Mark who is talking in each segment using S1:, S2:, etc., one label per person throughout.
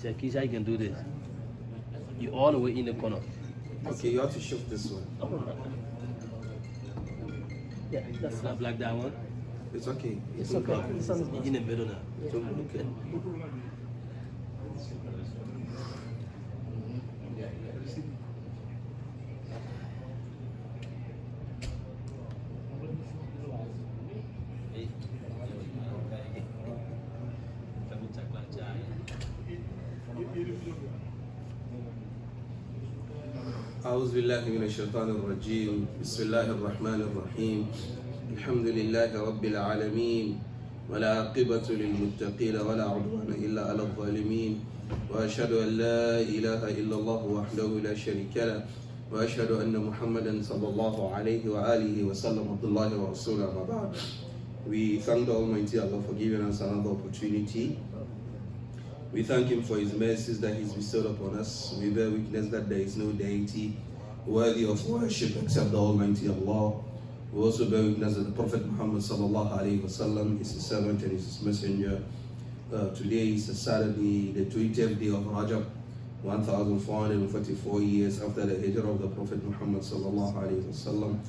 S1: Shakisha, I can do this. You all the way in the corner.
S2: Okay, you have to shift this one.
S1: Yeah, that's not like that one.
S2: It's okay.
S1: It's okay. It's in the middle now.
S2: It's okay. أعوذ بالله من الشيطان الرجيم بسم الله الرحمن الرحيم الحمد لله رب العالمين ولا عاقبة للمتقين ولا عدوان إلا على الظالمين وأشهد أن لا إله إلا الله وحده لا شريك له وأشهد أن محمدا صلى الله عليه وآله وسلم عبد الله ورسوله أما بعد. We thank the Almighty Allah for giving us another opportunity. We thank Him for His mercies that He's bestowed upon us. We bear witness that there is no deity worthy of worship except the Almighty Allah. We also bear witness that the Prophet Muhammad sallallahu alaihi wasallam is His servant and is His messenger. Today is Saturday, the 20th day of Rajab, 1444 years after the hijrah of the Prophet Muhammad sallallahu alaihi wasallam.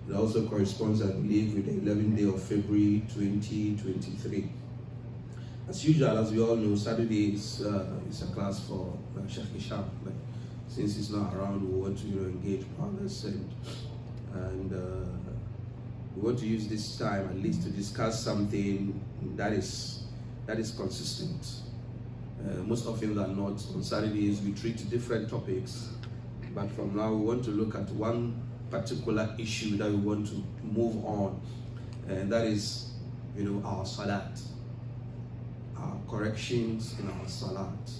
S2: It also corresponds, I believe, with the 11th day of February 2023. As usual, as we all know, Saturday is a class for Sheikh Hisham. But since he's not around, we want to engage brothers and we want to use this time at least to discuss something that is consistent. Most often than not, on Saturdays we treat different topics, but from now we want to look at one particular issue that we want to move on, and that is, our salat. Our corrections in our salat.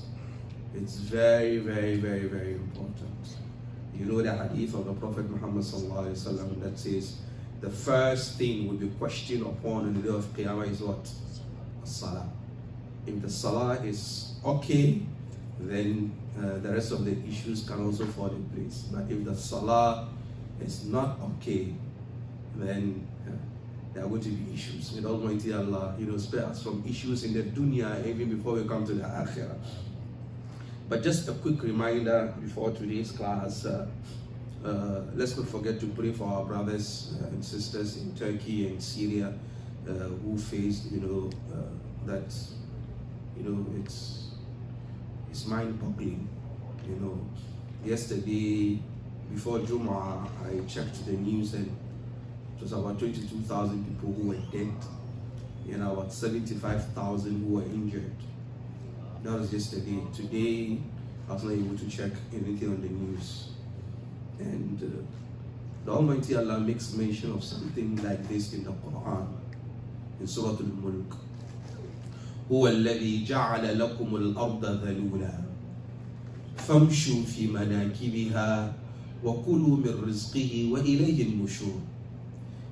S2: It's very, very, very, very important. You know the hadith of the Prophet Muhammad sallallahu alaihi wasallam that says the first thing will be questioned upon on the day of Qiyamah is what? Salah. If the salah is okay, then the rest of the issues can also fall in place. But if the salah is not okay, then there are going to be issues. With Almighty Allah, spare us from issues in the dunya even before we come to the akhirah. But just a quick reminder before today's class, let's not forget to pray for our brothers and sisters in Turkey and Syria who faced, that, it's mind-boggling. Yesterday, before Jumu'ah, I checked the news and it was about 22,000 people who were dead and about 75,000 who were injured. That was yesterday. Today, I was not able to check anything on the news. And the Almighty Allah makes mention of something like this in the Quran, in Surah Al-Mulk. هو الذي جعل لكم الأرض ذلولا فامشوا في مناكبها وكلوا من رزقه وإليه النشور.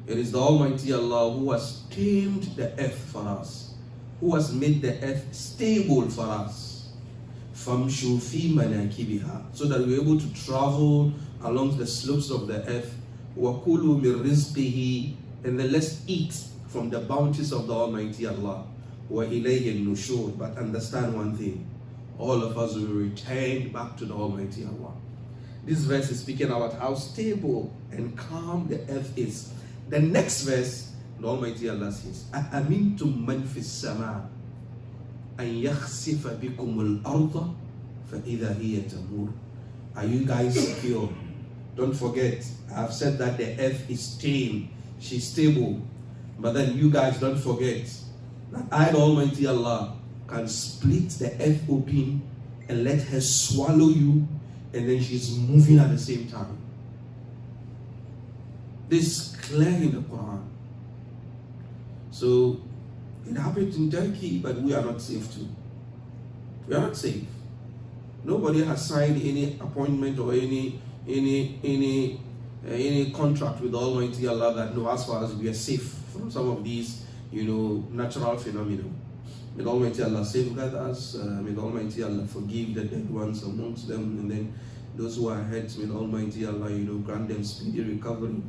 S2: It is the Almighty Allah who has tamed the earth for us, who has made the earth stable for us. فَامْشُوا فِي مَنَاكِبِهَا, so that we're able to travel along the slopes of the earth. وَكُلُوا مِن رِزْقِهِ, and then let's eat from the bounties of the Almighty Allah. وَإِلَيْهِ النُّشُورِ, but understand one thing, all of us will return back to the Almighty Allah. This verse is speaking about how stable and calm the earth is. The next verse, the Almighty Allah says, أَأَمِنْتُم مَّن فِي السَّمَاءِ أَن يَخْسِفَ بِكُمُ الْأَرْضَ فَإِذَا هِيَ تَمُورُ. Are you guys secure? Don't forget, I've said that the earth is tame, she's stable. But then you guys don't forget that I, the Almighty Allah, can split the earth open and let her swallow you, and then she's moving at the same time. This is clear in the Quran. So It happened in Turkey, but we are not safe too. We are not safe. Nobody has signed any appointment or any contract with Almighty Allah that no, as far as we are safe from some of these, natural phenomena. May Almighty Allah safeguard us. May Almighty Allah forgive the dead ones amongst them, and then those who are hurt, may Almighty Allah, grant them speedy recovery.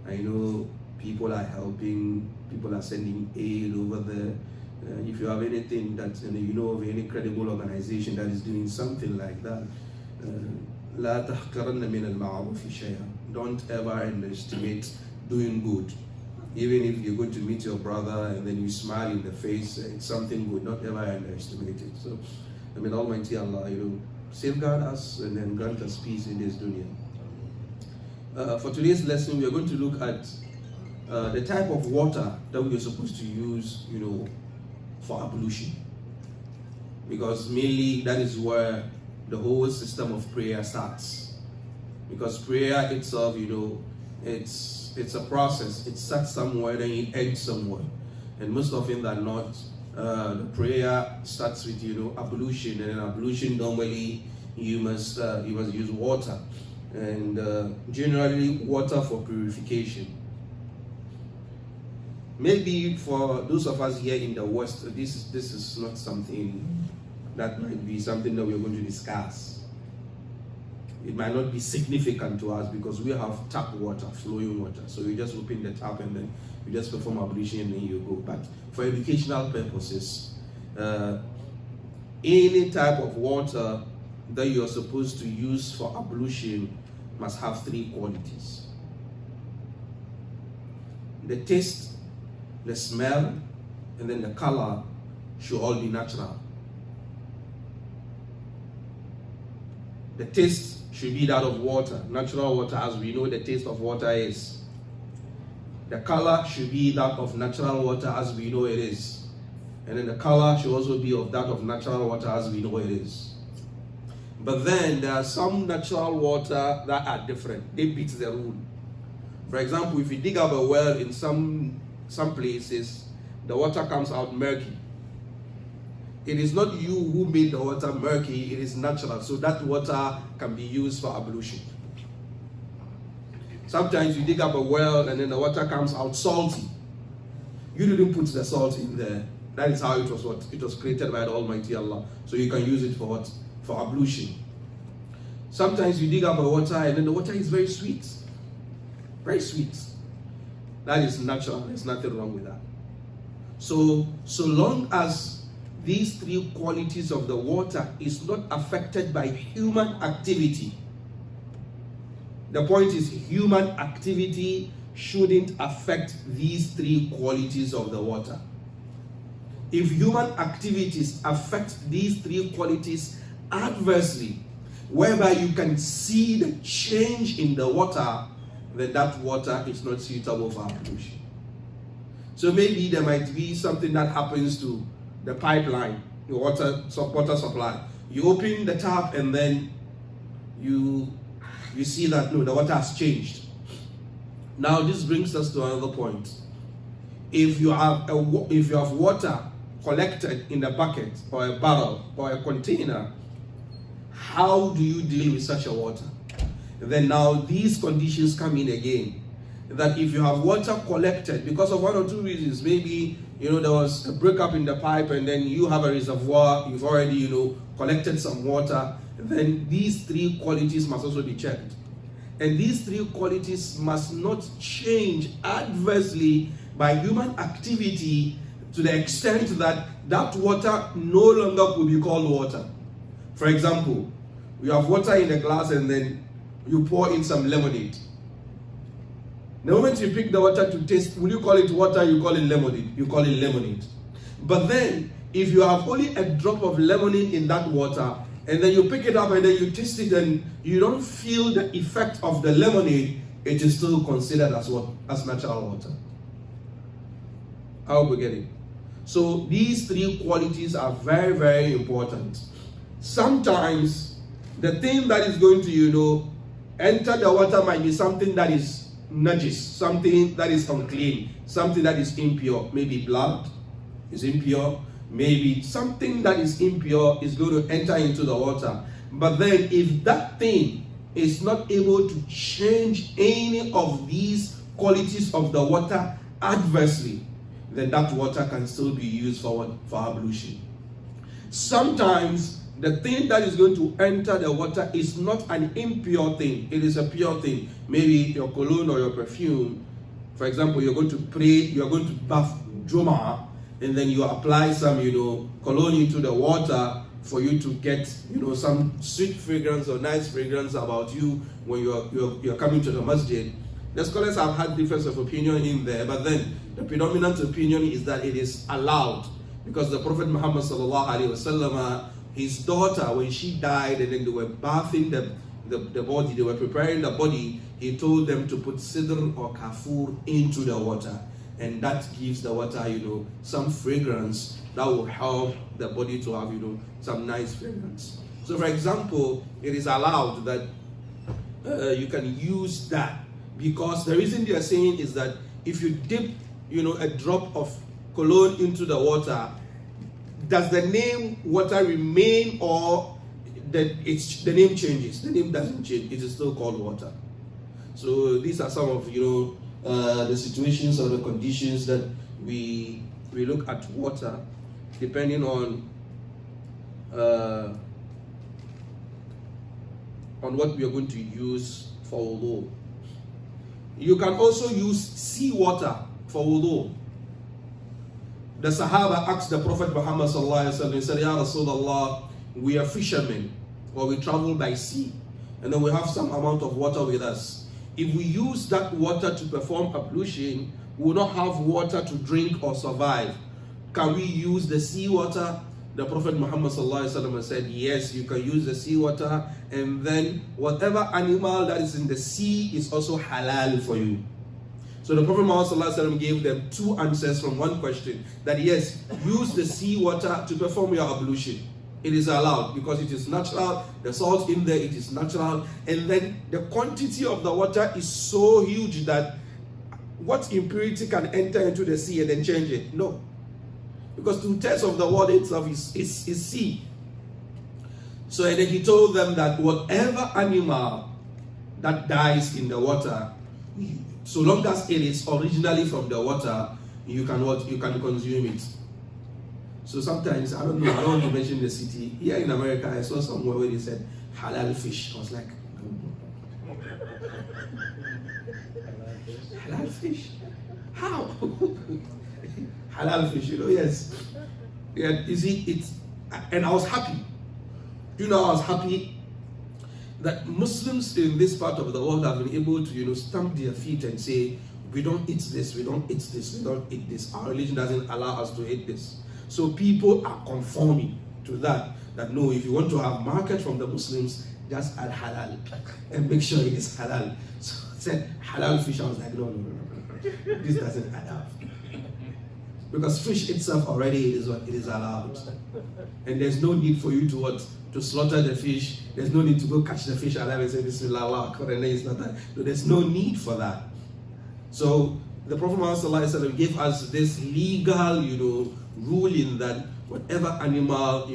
S2: I know people are helping, people are sending aid over there. If you have anything that you know of any credible organization that is doing something like that, لا تحقرن من المعروف شيئا. Don't ever underestimate doing good. Even if you're going to meet your brother and then you smile in the face, it's something good. Not ever underestimate it. So, may Almighty Allah, safeguard us and then grant us peace in this dunya. For today's lesson, we are going to look at the type of water that we are supposed to use, for ablution. Because mainly that is where the whole system of prayer starts. Because prayer itself, it's a process. It starts somewhere, then it ends somewhere. And most often than not, the prayer starts with ablution, and in ablution normally you must use water, and generally water for purification. Maybe for those of us here in the West, this is not something that might be something that we're going to discuss. It might not be significant to us because we have tap water, flowing water. So you just open the tap and then you just perform ablution and then you go. But for educational purposes, any type of water that you're supposed to use for ablution must have three qualities: the taste, the smell, and then the color should all be natural. The taste should be that of water, natural water, as we know the taste of water is. The color should be that of natural water, as we know it is. And then the color should also be of that of natural water, as we know it is. But then there are some natural water that are different. They beat the rule. For example, if you dig up a well in some places, the water comes out murky. It is not you who made the water murky, it is natural. So that water can be used for ablution. Sometimes you dig up a well and then the water comes out salty. You didn't put the salt in there. That is how it was created by the Almighty Allah. So you can use it for what? For ablution. Sometimes you dig up a water and then the water is very sweet. Very sweet. That is natural. There's nothing wrong with that. So long as these three qualities of the water is not affected by human activity. The point is, human activity shouldn't affect these three qualities of the water. If human activities affect these three qualities adversely, whereby you can see the change in the water, then that water is not suitable for ablution. So maybe there might be something that happens to the pipeline, the water supply. You open the tap and then you see that no, the water has changed. Now this brings us to another point. If you have water collected in a bucket or a barrel or a container, how do you deal with such a water? Then now these conditions come in again. That if you have water collected because of one or two reasons, maybe there was a breakup in the pipe and then you have a reservoir, you've already collected some water, then these three qualities must also be checked. And these three qualities must not change adversely by human activity to the extent that that water no longer could be called water. For example, you have water in a glass and then you pour in some lemonade. The moment you pick the water to taste, will you call it water? You call it lemonade. You call it lemonade. But then, if you have only a drop of lemonade in that water, and then you pick it up and then you taste it and you don't feel the effect of the lemonade, it is still considered as what? As natural water. I hope we get it. So these three qualities are very, very important. Sometimes the thing that is going to, enter the water might be something that is najis, something that is unclean, something that is impure, maybe blood, is impure. Maybe something that is impure is going to enter into the water. But then if that thing is not able to change any of these qualities of the water adversely, then that water can still be used for ablution. Sometimes the thing that is going to enter the water is not an impure thing, it is a pure thing. Maybe your cologne or your perfume. For example, you're going to pray, you're going to bath Juma, and then you apply some, cologne into the water for you to get, some sweet fragrance or nice fragrance about you when you're coming to the masjid. The scholars have had difference of opinion in there, but then the predominant opinion is that it is allowed, because the Prophet Muhammad sallallahu alaihi wasallam, his daughter, when she died and then they were bathing the body, they were preparing the body, he told them to put sidr or kafur into the water, and that gives the water, some fragrance that will help the body to have, some nice fragrance. So for example, it is allowed that you can use that, because the reason they are saying is that if you dip, a drop of cologne into the water, does the name water remain, or the name changes? The name doesn't change, it is still called water. So these are some of the situations or the conditions that we look at water, depending on what we are going to use for wudu. You can also use seawater for wudu. The Sahaba asked the Prophet Muhammad sallallahu alaihi wasallam, he said, Ya Rasulullah, we are fishermen, or we travel by sea, and then we have some amount of water with us. If we use that water to perform ablution, we will not have water to drink or survive. Can we use the seawater? The Prophet Muhammad sallallahu alaihi wasallam said, yes, you can use the seawater, and then whatever animal that is in the sea is also halal for you. So the Prophet Muhammad sallallahu alaihi wasallam gave them two answers from one question, that yes, use the seawater to perform your ablution. It is allowed because it is natural, the salt in there, it is natural, and then the quantity of the water is so huge that what impurity can enter into the sea and then change it? No. Because 2/3 of the water itself is sea. So and then he told them that whatever animal that dies in the water, so long as it is originally from the water, you can consume it. So sometimes, I don't want to mention the city. Here in America, I saw somewhere where they said halal fish. I was like, halal fish? How? Halal fish, yes. Yeah, you see, and I was happy. I was happy that Muslims in this part of the world have been able to, stamp their feet and say, we don't eat this, we don't eat this, we don't eat this. Our religion doesn't allow us to eat this. So people are conforming to that no, if you want to have market from the Muslims, just add halal and make sure it is halal. So I said halal fish, I was like, no, this doesn't add up. Because fish itself already is what it is allowed. And there's no need for you to slaughter the fish. There's no need to go catch the fish alive and say Bismillah, and then it's not that. So there's no need for that. So the Prophet Muhammad gave us this legal, ruling that whatever animal,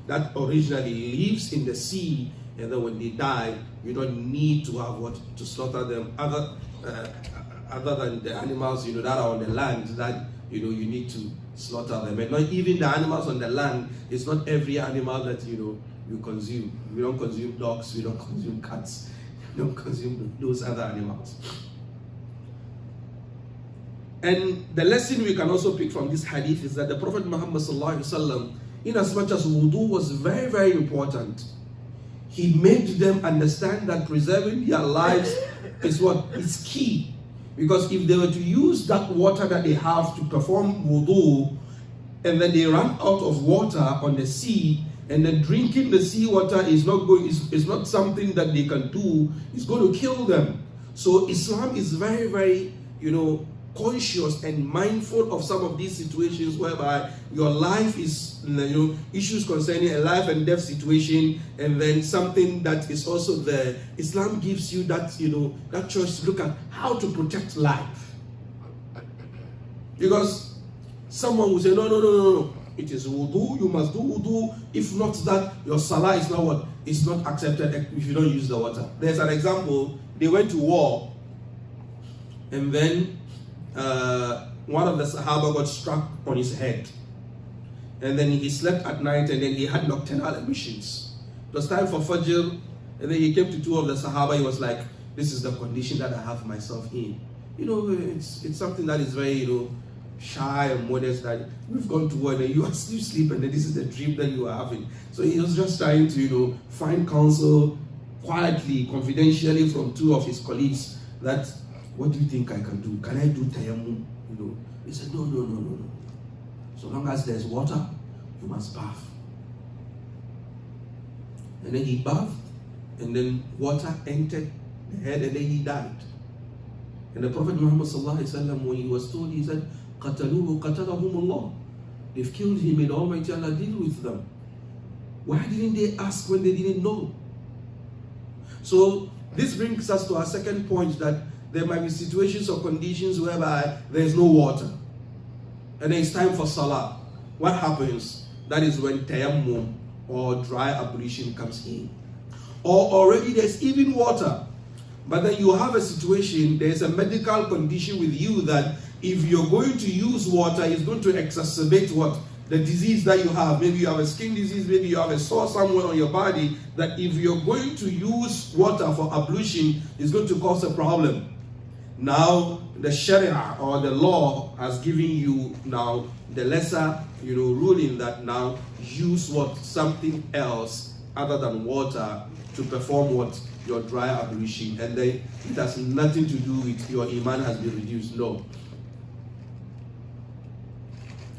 S2: that originally lives in the sea, and then when they die, you don't need to have to slaughter them other than the animals, that are on the land, that, you need to slaughter them. And not even the animals on the land, it's not every animal that, you consume. We don't consume dogs, we don't consume cats, we don't consume those other animals. And the lesson we can also pick from this hadith is that the Prophet Muhammad sallallahu alaihi wasallam, in as much as wudu was very, very important, he made them understand that preserving their lives is key. Because if they were to use that water that they have to perform wudu, and then they run out of water on the sea, and then drinking the sea water is not something that they can do, it's going to kill them. So Islam is very, very, conscious and mindful of some of these situations whereby your life is, issues concerning a life and death situation, and then something that is also there. Islam gives you that, that choice to look at how to protect life. Because Someone will say, no. It is wudu, you must do wudu. If not that, your salah is not what? It's not accepted if you don't use the water. There's an example. They went to war, and then one of the Sahaba got struck on his head. And then he slept at night, and then he had nocturnal emissions. It was time for Fajr, and then he came to two of the Sahaba. He was like, this is the condition that I have myself in. It's something that is very, shy and modest, that we've gone to war and you sleep, and then this is the dream that you are having. So he was just trying to, find counsel quietly, confidentially from two of his colleagues that, what do you think I can do? Can I do tayammum? He said, no. So long as there's water, you must bath. And then he bathed, and then water entered the head, and then he died. And the Prophet Muhammad sallallahu alaihi wasallam, when he was told, he said, "Qataluhu qatalahumullah." They've killed him, and Almighty Allah deal with them. Why didn't they ask when they didn't know? So this brings us to our second point, that there might be situations or conditions whereby there is no water, and then it's time for salah. What happens? That is when tayammum or dry ablution comes in. Or already there's even water, but then you have a situation, there's a medical condition with you that if you're going to use water, it's going to exacerbate what? The disease that you have. Maybe you have a skin disease, maybe you have a sore somewhere on your body, that if you're going to use water for ablution, it's going to cause a problem. Now, the Sharia or the law has given you now the lesser, ruling that now use what? Something else other than water to perform what? Your dry ablution. And then it has nothing to do with your iman has been reduced. No.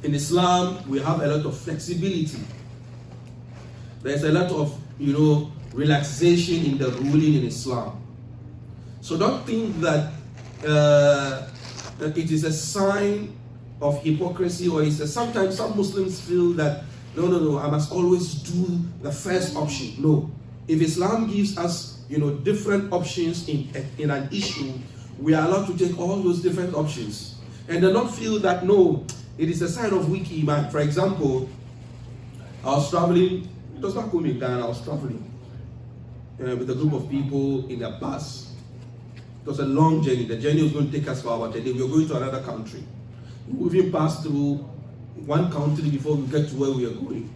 S2: In Islam, we have a lot of flexibility. There's a lot of, relaxation in the ruling in Islam. So don't think that it is a sign of hypocrisy, or sometimes some Muslims feel that, no, I must always do the first option. No. If Islam gives us, different options in an issue, we are allowed to take all those different options. And then not feel that, no, it is a sign of weak iman. For example, I was traveling, it was not coming down, I was traveling with a group of people in a bus. It was a long journey. The journey was going to take us for about a day. We were going to another country. We even passed through one country before we get to where we are going.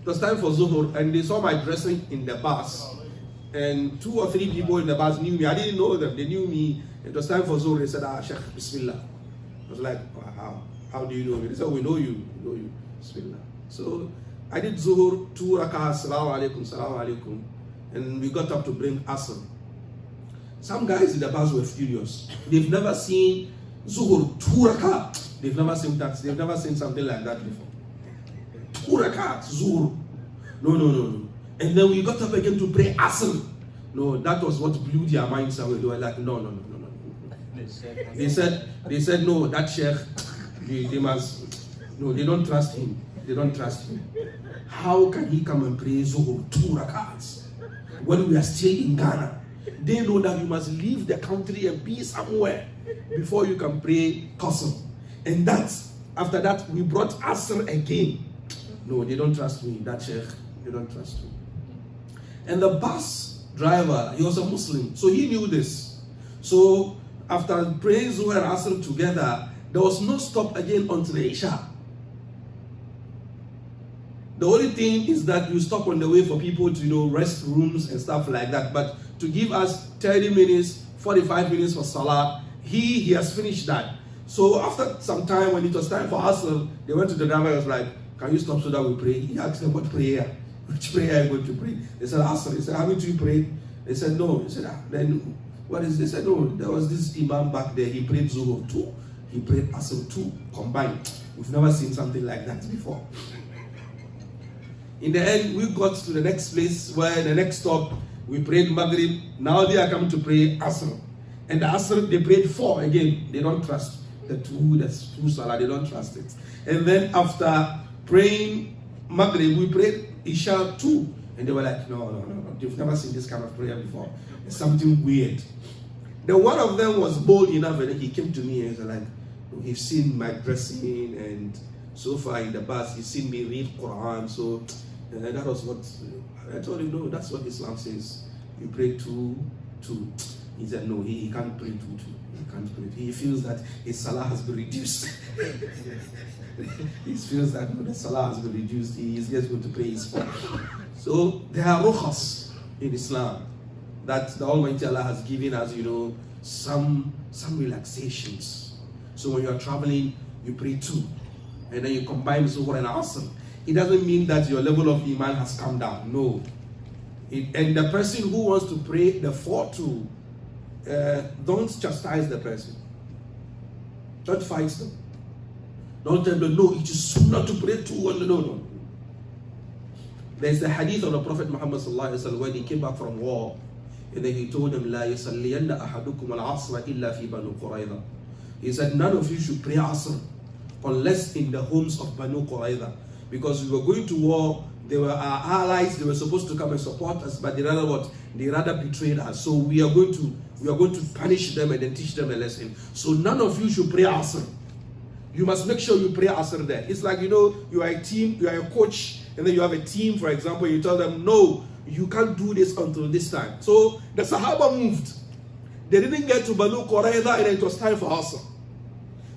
S2: It was time for Zuhur, and they saw my dressing in the bus. And 2 or 3 people in the bus knew me. I didn't know them. They knew me. It was time for Zuhur. They said, Sheikh, Bismillah. I was like, how do you know me? They said, we know you. We know you. Bismillah. So I did Zuhur, 2 rakahs, salamu alaikum. And we got up to bring Asr. Some guys in the bus were furious. They've never seen Zuhur, 2 rakahs. They've never seen that. They've never seen something like that before. 2 rakahs, Zuhur. No. And then we got up again to pray Asr. No, that was what blew their minds away. They were like, no. They said, no, that Sheikh, they must, no, they don't trust him. They don't trust him. How can he come and pray Zuhur 2 rakats when we are still in Ghana? They know that you must leave the country and be somewhere before you can pray Qasr. And after that, we brought Asr again. No, they don't trust me, that Sheikh. They don't trust me. And the bus driver, he was a Muslim, so he knew this. So after praying Zuhur and Asr together, there was no stop again until the Isha. The only thing is that you stop on the way for people to, rest rooms and stuff like that. But to give us 30 minutes, 45 minutes for Salah, he has finished that. So after some time, when it was time for Asr, they went to the driver and was like, can you stop so that we pray? He asked them, what prayer? Which prayer are you going to pray? They said, Asr. He said, haven't you prayed? They said, no. He said, then what is this? They said, no, there was this Imam back there. He prayed Zuhur 2. He prayed Asr 2 combined. We've never seen something like that before. In the end, we got to the next place where the next stop, we prayed Maghrib. Now they are coming to pray Asr. And the Asr, they prayed 4 again. They don't trust the two Salah. They don't trust it. And then after praying Maghrib, we prayed Isha 2. And they were like, no. They've never seen this kind of prayer before. It's something weird. Then one of them was bold enough, and he came to me and he was like, he's seen my dressing and so far in the past he's seen me read Quran, so that was what I told him. No, that's what Islam says. You pray 2. He said no, he can't pray 2. He can't pray. He feels that his salah has been reduced. He feels that no, the salah has been reduced. He is just going to pray his 4. So there are rukhas in Islam that the Almighty Allah has given us, some relaxations. So when you are traveling, you pray 2, and then you combine Zuhr and Asr. It doesn't mean that your level of Iman has come down. No. And the person who wants to pray the 4-2, don't chastise the person. Don't fight them. Don't tell them, no, it is sunnah to pray 2. No. There's the hadith of the Prophet Muhammad when he came back from war, and then he told them, لا يصلين أحدكم العصر إلا في بنو قريظة. He said, none of you should pray Asr unless in the homes of Banu Qurayza, because we were going to war. They were our allies. They were supposed to come and support us, but they rather what? They rather betrayed us. So we are going to punish them and then teach them a lesson. So none of you should pray Asr. You must make sure you pray Asr there. It's like, you are a team, you are a coach, and then you have a team, for example, you tell them, no, you can't do this until this time. So the Sahaba moved. They didn't get to Banu Qurayza, and it was time for Asr.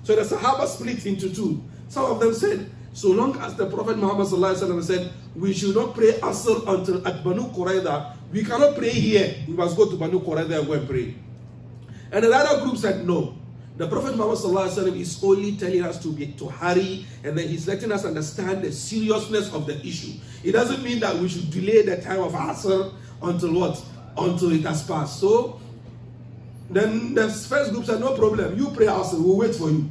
S2: So the Sahaba split into 2. Some of them said, so long as the Prophet Muhammad said, we should not pray Asr until at Banu Qurayza, we cannot pray here. We must go to Banu Qurayza and go and pray. And another group said, no. The Prophet Muhammad is only telling us to hurry, and then he's letting us understand the seriousness of the issue. It doesn't mean that we should delay the time of Asr until what? Until it has passed. So then the first group said, no problem, you pray Asr, we'll wait for you.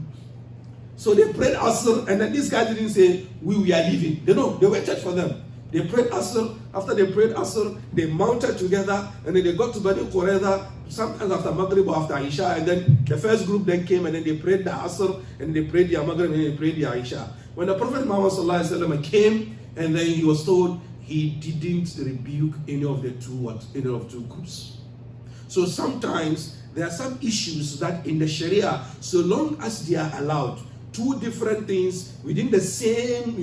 S2: So they prayed Asr, and then these guys didn't say, we are leaving. They waited for them. They prayed Asr. After they prayed Asr, they mounted together, and then they got to Bani Qurayza, sometimes after Maghrib or after Isha, and then the first group then came, and then they prayed the Asr, and they prayed the Maghrib, and they prayed the Isha. When the Prophet Muhammad came, and then he was told, he didn't rebuke any of the two groups. So sometimes there are some issues that in the Sharia, so long as they are allowed, 2 different things within the same,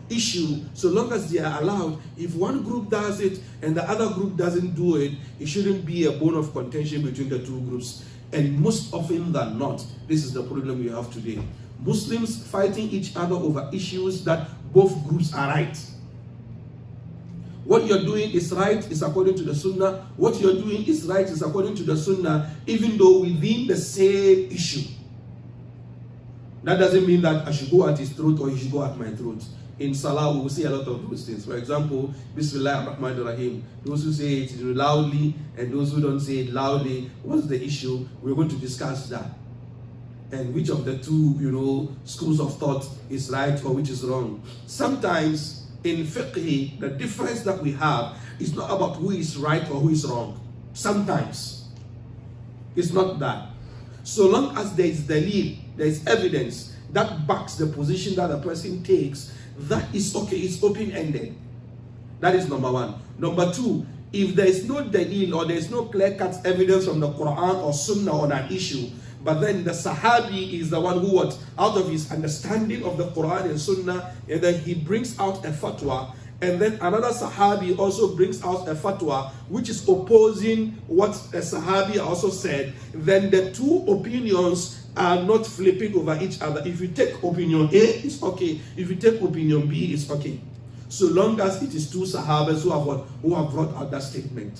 S2: issue, so long as they are allowed, if one group does it and the other group doesn't do it, it shouldn't be a bone of contention between the 2 groups. And most often than not, this is the problem we have today. Muslims fighting each other over issues that both groups are right. What you're doing is right, is according to the Sunnah. What you're doing is right, is according to the Sunnah, even though within the same issue. That doesn't mean that I should go at his throat or he should go at my throat. In Salah, we will see a lot of those things. For example, Bismillah ar-Rahman ar-Rahim. Those who say it loudly and those who don't say it loudly, what's the issue? We're going to discuss that. And which of the 2, schools of thought is right or which is wrong. Sometimes in fiqh, the difference that we have is not about who is right or who is wrong. Sometimes it's not that. So long as there is dalil, there is evidence that backs the position that the person takes, that is okay, it's open-ended. That is number 1. Number 2, if there is no dalil or there is no clear-cut evidence from the Quran or Sunnah on an issue, but then the Sahabi is the one who, out of his understanding of the Quran and Sunnah, and then he brings out a fatwa, and then another Sahabi also brings out a fatwa which is opposing what a Sahabi also said, then the 2 opinions are not flipping over each other. If you take opinion A, it's okay. If you take opinion B, it's okay. So long as it is 2 Sahabas who have brought out that statement.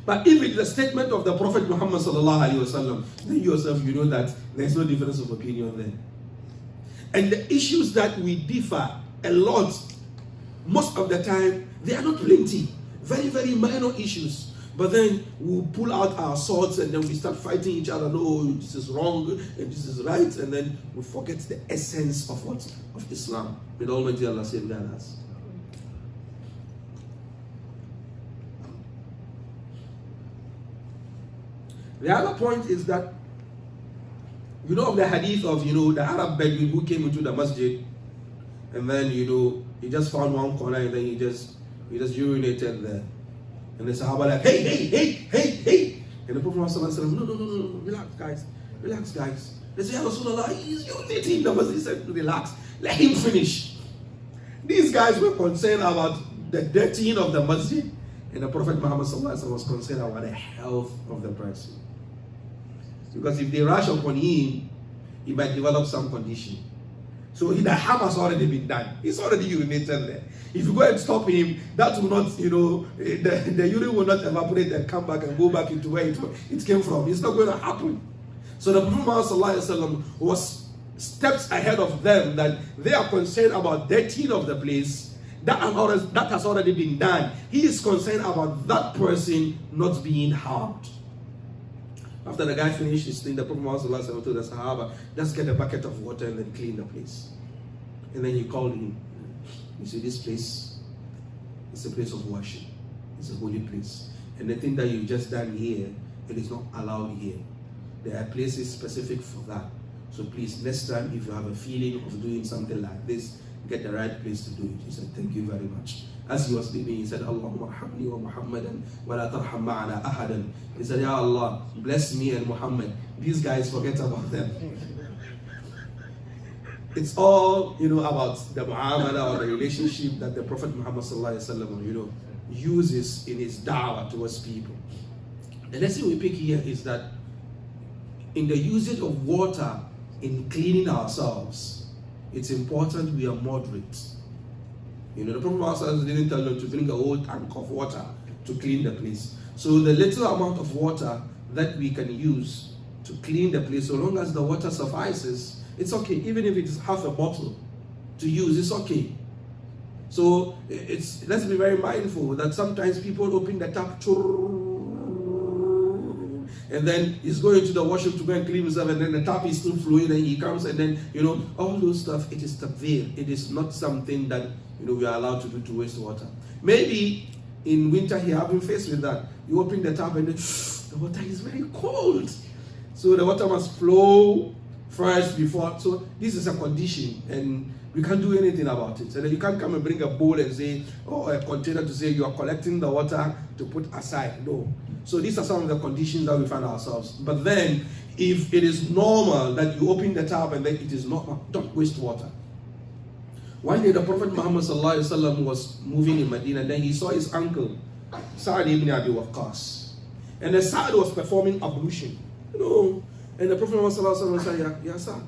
S2: But if it's the statement of the Prophet Muhammad sallallahu alaihi wasallam, then yourself you know that there's no difference of opinion there. And the issues that we differ a lot, most of the time, they are not plenty. Very, very minor issues. But then we'll pull out our swords and then we start fighting each other. No, this is wrong and this is right. And then we forget the essence of what? Of Islam. May Almighty Allah safeguard us. The other point is that, of the hadith of, the Arab Bedouin who came into the masjid and then, he just found one corner and then he just urinated there. And the Sahaba like, hey. And the Prophet said, no, relax guys. They say, Ya Rasulullah, he's urinating. He said, relax. Let him finish. These guys were concerned about the dirtying of the masjid, and the Prophet Muhammad was concerned about the health of the person. Because if they rush upon him, he might develop some condition. So the harm has already been done. He's already urinated there. If you go and stop him, that will not, the urine will not evaporate and come back and go back into where it came from. It's not going to happen. So the Prophet Muhammad was steps ahead of them, that they are concerned about dirtying of the place. That has already been done. He is concerned about that person not being harmed. After the guy finished his thing, the Prophet Muhammad told the Sahaba, let's get a bucket of water and then clean the place. And then he called him. You see, this place is a place of worship. It's a holy place. And the thing that you've just done here, it is not allowed here. There are places specific for that. So please, next time, if you have a feeling of doing something like this, get the right place to do it. He said, thank you very much. As he was leaving, he said, Allahumma arhamni wa Muhammadan wa la tarham ma'ana ahadan. He said, Ya Allah, bless me and Muhammad. These guys, forget about them. It's all, about the mu'amala or the relationship that the Prophet Muhammad uses in his da'wah towards people. The lesson we pick here is that in the usage of water in cleaning ourselves, it's important we are moderate. The Prophet Muhammad didn't tell them to bring a whole tank of water to clean the place. So the little amount of water that we can use to clean the place, so long as the water suffices, it's okay. Even if it is half a bottle to use, it's okay. So let's be very mindful that sometimes people open the tap, and then he's going to the washroom to go and clean himself, and then the tap is still flowing, and he comes, and then, all those stuff, it is tabdhir. It is not something that, we are allowed to do to waste water. Maybe in winter here, I've been faced with that. You open the tap and then, the water is very cold. So the water must flow first before. So this is a condition, and we can't do anything about it. So then you can't come and bring a bowl and say, or a container to say you are collecting the water to put aside. No. So these are some of the conditions that we find ourselves. But then, if it is normal that you open the tap and then it is not, don't waste water. One day the Prophet Muhammad was moving in Medina, and then he saw his uncle, Sa'ad ibn Abi Waqqas. And the Sa'ad was performing ablution. And the Prophet Muhammad said, Ya Sa'ad,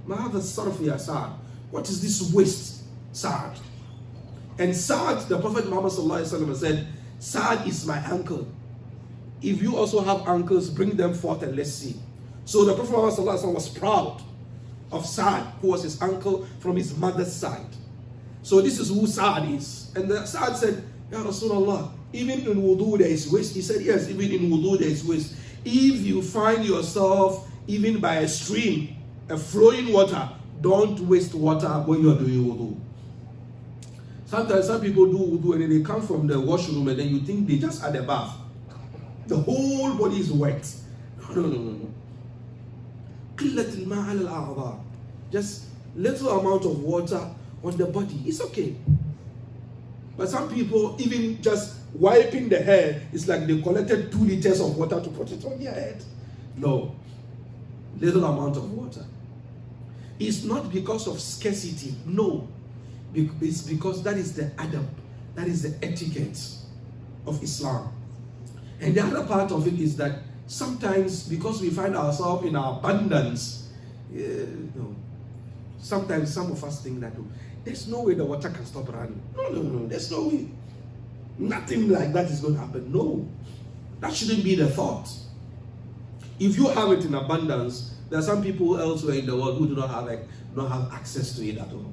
S2: ma hadha sarf ya Sa'ad. What is this waste, Sa'ad? And Sa'ad, the Prophet Muhammad said, Sa'ad is my uncle. If you also have uncles, bring them forth and let's see. So the Prophet Muhammad was proud of Sa'ad, who was his uncle from his mother's side. So this is who Sa'ad is. And Sa'ad said, Ya Rasulullah, even in wudu there is waste. He said, yes, even in wudu there is waste. If you find yourself even by a stream, a flowing water, don't waste water when you are doing wudu. Sometimes some people do wudu and then they come from the washroom and then you think they just had a bath. The whole body is wet. No. Just little amount of water on the body. It's okay. But some people, even just wiping the hair, it's like they collected 2 liters of water to put it on their head. No. Little amount of water. It's not because of scarcity. No. It's because that is the adab. That is the etiquette of Islam. And the other part of it is that sometimes, because we find ourselves in our abundance, sometimes some of us think that there's no way the water can stop running. No, there's no way. Nothing like that is going to happen. No, that shouldn't be the thought. If you have it in abundance, there are some people elsewhere in the world who do not have access to it at all.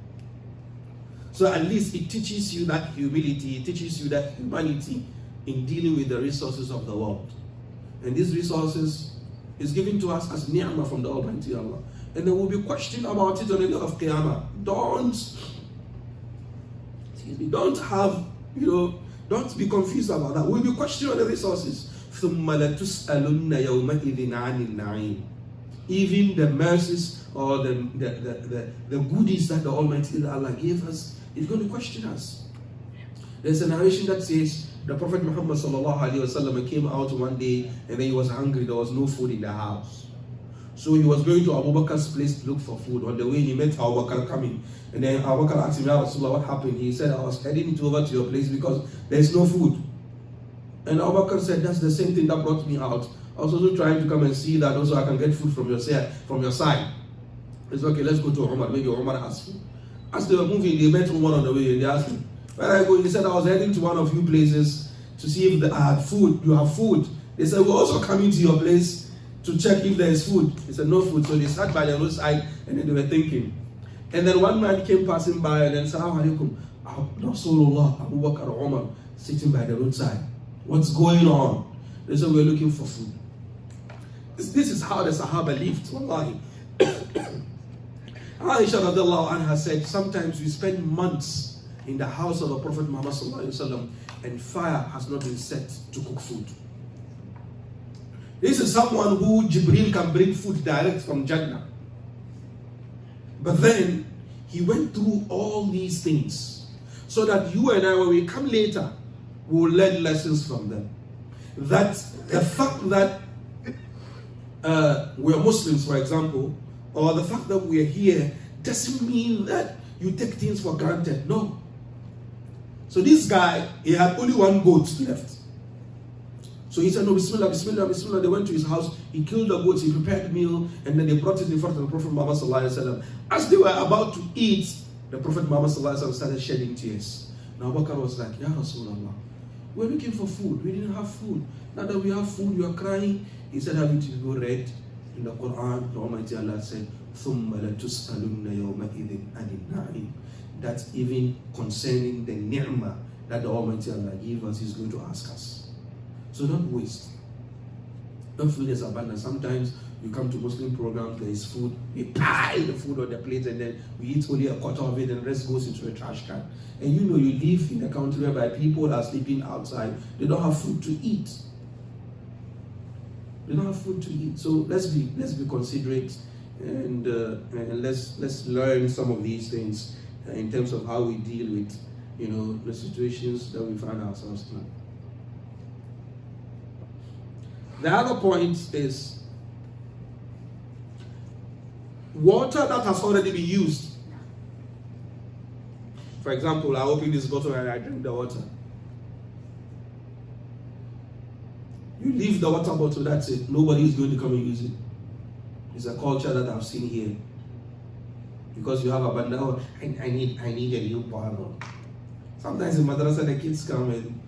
S2: So at least it teaches you that humility, it teaches you that humanity in dealing with the resources of the world. And these resources is given to us as ni'mah from the Almighty Allah. And there will be question about it on the day of Qiyamah. Don't be confused about that. We'll be questioning on the resources. Even the mercies or the goodies that the Almighty Allah gave us is going to question us. There's a narration that says the Prophet Muhammad came out one day and then he was hungry. There was no food in the house. So he was going to Abu Bakr's place to look for food. On the way, he met Abu Bakr coming. And then Abu Bakr asked him, Ya Rasulullah, what happened? He said, I was heading over to your place because there's no food. And Abu Bakr said, that's the same thing that brought me out. I was also trying to come and see that also I can get food from your side. He said, okay, let's go to Umar. Maybe Umar has food. As they were moving, they met Umar on the way and they asked him, where are you going? He said, I was heading to one of your places to see if I had food. You have food. They said, we're also coming to your place to check if there is food. He said, no food. So they sat by the roadside and then they were thinking. And then one man came passing by and then said, Assalamu alaikum. Rasulullah, Abu Bakr, Umar, sitting by the roadside. What's going on? They said, we're looking for food. This is how the Sahaba lived. Wallahi. Aisha radiallahu anha said, sometimes we spend months in the house of the Prophet Muhammad sallallahu alaihi wasallam and fire has not been set to cook food. This is someone who Jibreel can bring food direct from Jannah. But then he went through all these things so that you and I, when we come later, will learn lessons from them. That the fact that we're Muslims, for example, or the fact that we're here doesn't mean that you take things for granted. No. So this guy, he had only one goat left. So he said, no, Bismillah, Bismillah, Bismillah. They went to his house, he killed the goats, he prepared a meal, and then they brought it in front of the Prophet Muhammad sallallahu alaihi wasallam. As they were about to eat, the Prophet Muhammad sallallahu alaihi wasallam started shedding tears. Now Abu Bakr was like, Ya Rasulullah, we're looking for food. We didn't have food. Now that we have food, you are crying. He said, have you go read in the Quran? The Almighty Allah said, ثُمَّ لَتُسْأَلُنَّ يَوْمَئِذٍ عَنِ النَّعِيمِ. That even concerning the ni'mah that the Almighty Allah gave us, He's going to ask us. So don't waste. Don't feel there's abundance. Sometimes you come to Muslim programs, there is food, we pile the food on the plate and then we eat only a quarter of it and the rest goes into a trash can. And you know you live in a country whereby people are sleeping outside, they don't have food to eat. They don't have food to eat. So let's be considerate and let's learn some of these things in terms of how we deal with the situations that we find ourselves in. The other point is water that has already been used. For example, I open this bottle and I drink the water. You leave the water bottle, that's it. Nobody is going to come and use it. It's a culture that I've seen here. Because you have abundance, I need a new bottle. Sometimes in madrasa the kids come and,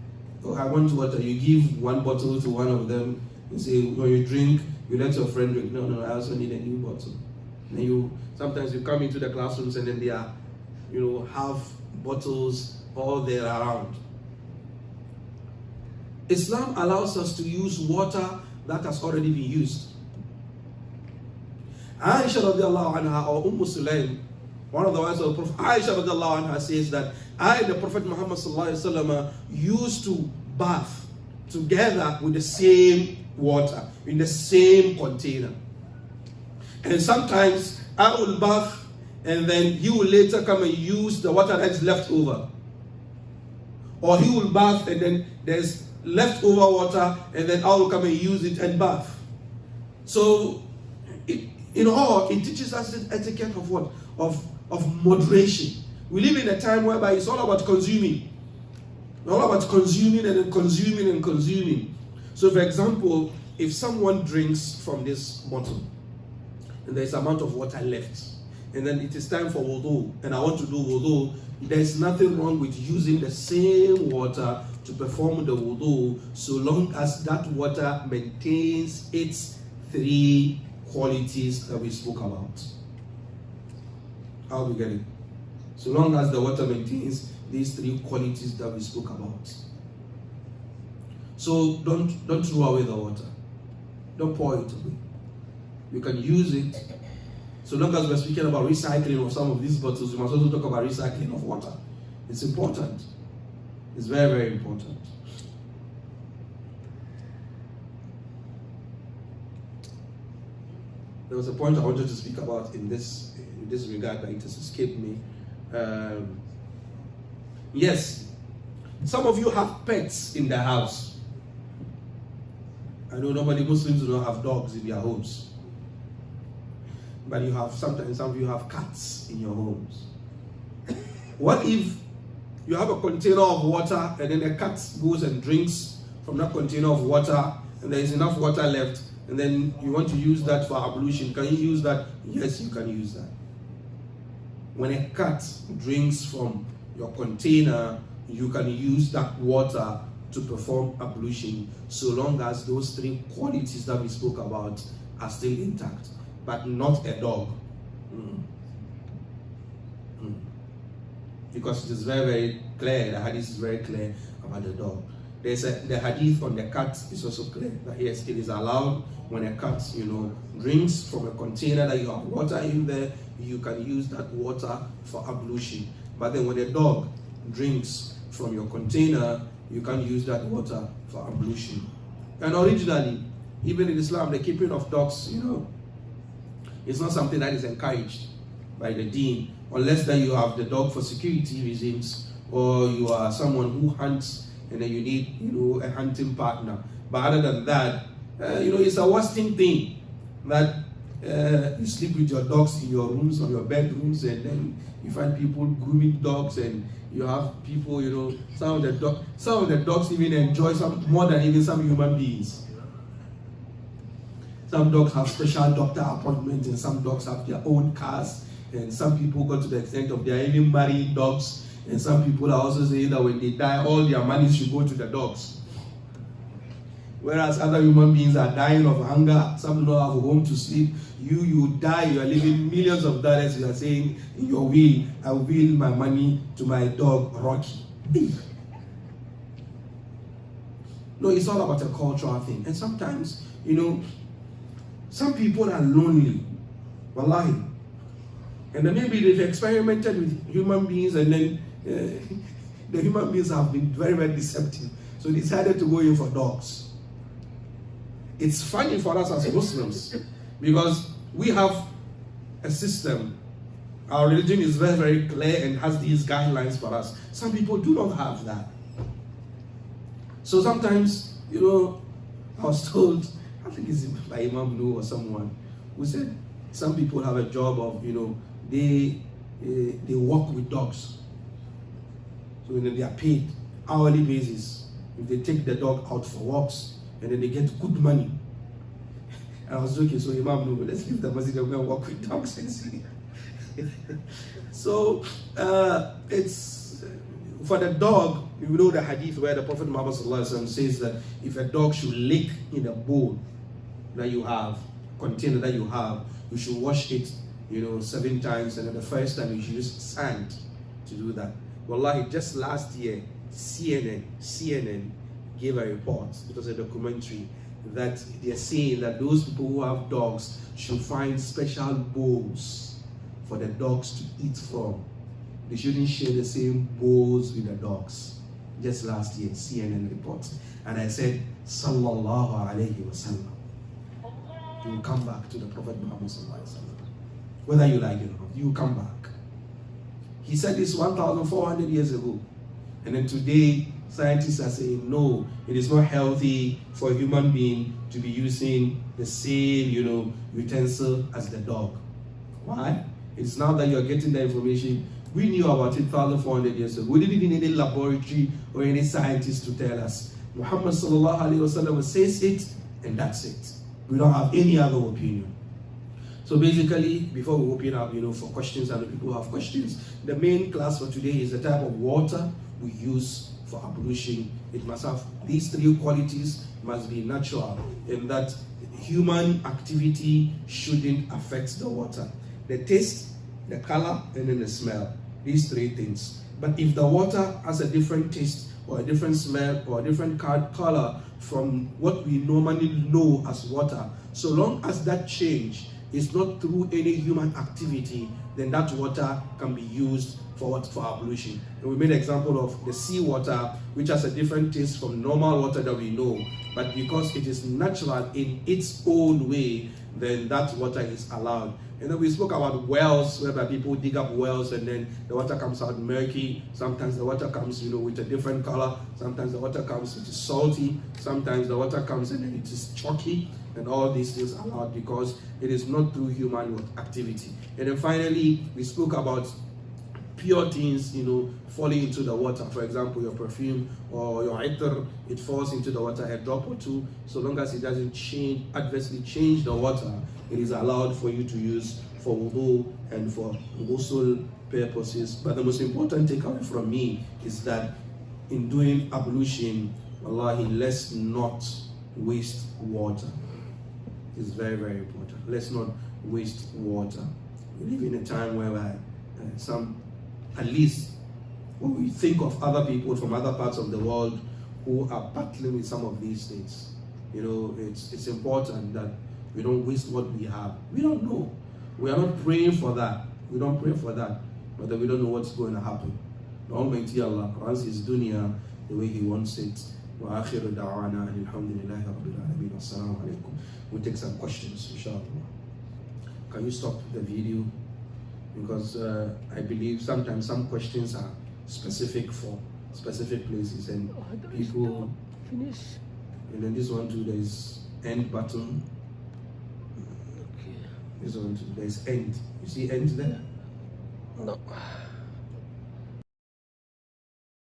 S2: oh, I want water. You give one bottle to one of them. You say, when you drink, you let your friend drink. No, I also need a new bottle. And sometimes you come into the classrooms and then they are, half bottles all there around. Islam allows us to use water that has already been used. Aisha radiallahu anha or Sulaim, one of the wives of the Prophet, Aisha radiallahu anha says that the Prophet Muhammad sallallahu alaihi wasallam used to bath together with the same water in the same container. And sometimes I will bath and then he will later come and use the water that is left over. Or he will bath and then there's leftover water and then I will come and use it and bath. So in all, it teaches us the etiquette of what? Of moderation. We live in a time whereby it's all about consuming. All about consuming and then consuming and consuming. So for example, if someone drinks from this bottle and there's amount of water left and then it is time for wudu and I want to do wudu, there's nothing wrong with using the same water to perform the wudu so long as that water maintains its 3 qualities that we spoke about. How do we get it? So long as the water maintains these 3 qualities that we spoke about. So don't throw away the water. Don't pour it away. You can use it. So long as we're speaking about recycling of some of these bottles, we must also talk about recycling of water. It's important. It's very, very important. There was a point I wanted to speak about in this regard, but it has escaped me. Yes, some of you have pets in their house. I know normally Muslims do not have dogs in their homes. but you have sometimes some of you have cats in your homes. What if you have a container of water and then a cat goes and drinks from that container of water and there is enough water left and then you want to use that for ablution? Can you use that? Yes, you can use that. When a cat drinks from your container, you can use that water to perform ablution, so long as those three qualities that we spoke about are still intact, but not a dog. Because it is very, very clear, the hadith is very clear about the dog. The hadith on the cat is also clear, that yes, it is allowed when a cat, drinks from a container that you have water in there, you can use that water for ablution. But then when a dog drinks from your container, you can't use that water for ablution. And originally, even in Islam, the keeping of dogs, it's not something that is encouraged by the deen, unless that you have the dog for security reasons, or you are someone who hunts and then you need, a hunting partner. But other than that, it's a worsening thing that you sleep with your dogs in your rooms or your bedrooms, and then you find people grooming dogs, and you have people, some of the dogs even enjoy some more than even some human beings. Some dogs have special doctor appointments, and some dogs have their own cars, and some people go to the extent of they are even marrying dogs, and some people are also saying that when they die, all their money should go to the dogs. Whereas other human beings are dying of hunger, some don't have a home to sleep. You die, you are leaving millions of dollars, you are saying in your will, I will my money to my dog, Rocky. No, it's all about a cultural thing. And sometimes, some people are lonely. Wallahi. And then maybe they've experimented with human beings, and then the human beings have been very, very deceptive. So they decided to go in for dogs. It's funny for us as Muslims because we have a system. Our religion is very, very clear and has these guidelines for us. Some people do not have that. So sometimes, I was told, I think it's by Imam Nu or someone, who said some people have a job of, they work with dogs. So they are paid hourly basis. If they take the dog out for walks, and then they get good money. And I was joking, so Imam, no, let's leave the masjid and go and walk with dogs and see. So it's for the dog. You know the hadith where the Prophet Muhammad says that if a dog should lick in a bowl that you have, container that you have, you should wash it, 7 times, and then the first time you should use sand to do that. Wallahi, just last year, CNN gave a report, it was a documentary, that they're saying that those people who have dogs should find special bowls for the dogs to eat from. They shouldn't share the same bowls with the dogs. Just last year, CNN report. And I said, Sallallahu Alaihi Wasallam. You will come back to the Prophet Muhammad Sallallahu Alaihi Wasallam. Whether you like it or not, you will come back. He said this 1,400 years ago. And then today, scientists are saying, no, it is not healthy for a human being to be using the same, utensil as the dog. Why? It's now that you're getting the information. We knew about it 1,400 years ago. We didn't need any laboratory or any scientist to tell us. Muhammad sallallahu alaihi wasallam says it, and that's it. We don't have any other opinion. So basically, before we open up, for questions, and the people who have questions, the main class for today is the type of water we use for ablution. It must have these 3 qualities, must be natural, in that human activity shouldn't affect the water. The taste, the color, and then the smell. These 3 things. But if the water has a different taste, or a different smell, or a different color from what we normally know as water, so long as that change is not through any human activity, then that water can be used for ablution. And we made an example of the seawater, which has a different taste from normal water that we know, but because it is natural in its own way, then that water is allowed. And then we spoke about wells, whereby people dig up wells and then the water comes out murky. Sometimes the water comes, with a different color. Sometimes the water comes, which is salty. Sometimes the water comes and then it is chalky. and all these things are allowed because it is not through human activity. And then finally, we spoke about pure things, falling into the water. For example, your perfume or your itar, it falls into the water a drop or two. So long as it doesn't adversely change the water, it is allowed for you to use for wudu and for ghusl purposes. But the most important takeaway from me is that in doing ablution, wallahi, let's not waste water. It's very, very important. Let's not waste water. We live in a time where at least when we think of other people from other parts of the world who are battling with some of these things, it's important that we don't waste what we have. We don't know. We are not praying for that. We don't pray for that, but then we don't know what's going to happen. The Almighty Allah runs His dunya the way He wants it. وآخر دعوانا أن الحمد لله رب العالمين والسلام عليكم. We'll take some questions, inshallah. Can you stop the video? Because I believe sometimes some questions are specific for specific places, and people
S1: finish.
S2: And then this one too, there's end button.
S1: Okay.
S2: This one too, there's end. You see end there?
S1: No.